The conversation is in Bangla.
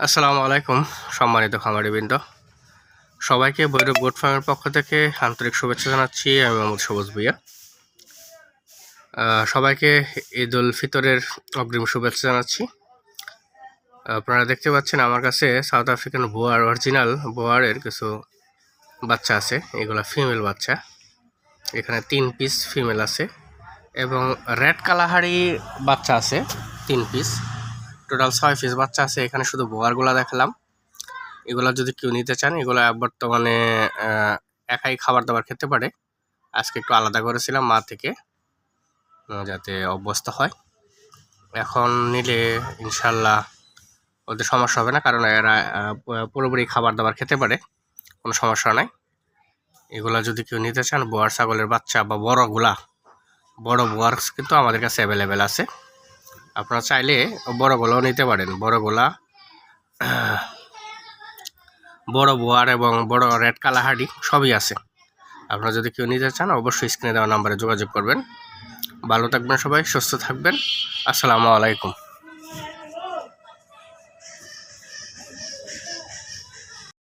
আসসালামু আলাইকুম সম্মানিত খামারিবৃন্দ, সবাইকে ভৈরব গোট ফার্মের পক্ষ থেকে আন্তরিক শুভেচ্ছা জানাচ্ছি। আমি মোহাম্মদ সবুজ ভুইয়া। সবাইকে ঈদ উল ফিতরের অগ্রিম শুভেচ্ছা জানাচ্ছি। আপনারা দেখতে পাচ্ছেন আমার কাছে সাউথ আফ্রিকান বোয়ার অরিজিনাল বোয়ারের কিছু বাচ্চা আছে। এগুলা ফিমেল বাচ্চা, এখানে 3 পিস ফিমেল আছে এবং রেড কালাহারি বাচ্চা আছে 3 পিস, টোটাল 6 পিস বাচ্চা আছে। এখানে শুধু বোয়ারগুলা দেখালাম। এগুলা যদি কেউ নিতে চান, এগুলা বর্তমানে একাই খাবার দাবার খেতে পারে। আজকে একটু আলাদা করেছিলাম মা থেকে, যাতে অভ্যস্ত হয়। এখন নিলে ইনশাল্লাহ ওদের সমস্যা হবে না, কারণ এরা পুরোপুরি খাবার দাবার খেতে পারে, কোনো সমস্যা নাই। এগুলা যদি কেউ নিতে চান, বোয়ার ছাগলের বাচ্চা বা বড় বোয়ার কিন্তু আমাদের কাছে অ্যাভেলেবেল আছে। আপনারা চাইলে বড়গুলোও নিতে পারেন। বড় বোয়ার এবং বড় রেড কালাহারি সবই আছে। আপনারা যদি কেউ নিতে চান, অবশ্যই স্ক্রিনে দেওয়া নাম্বারে যোগাযোগ করবেন। ভালো থাকবেন সবাই, সুস্থ থাকবেন। আসসালামু আলাইকুম।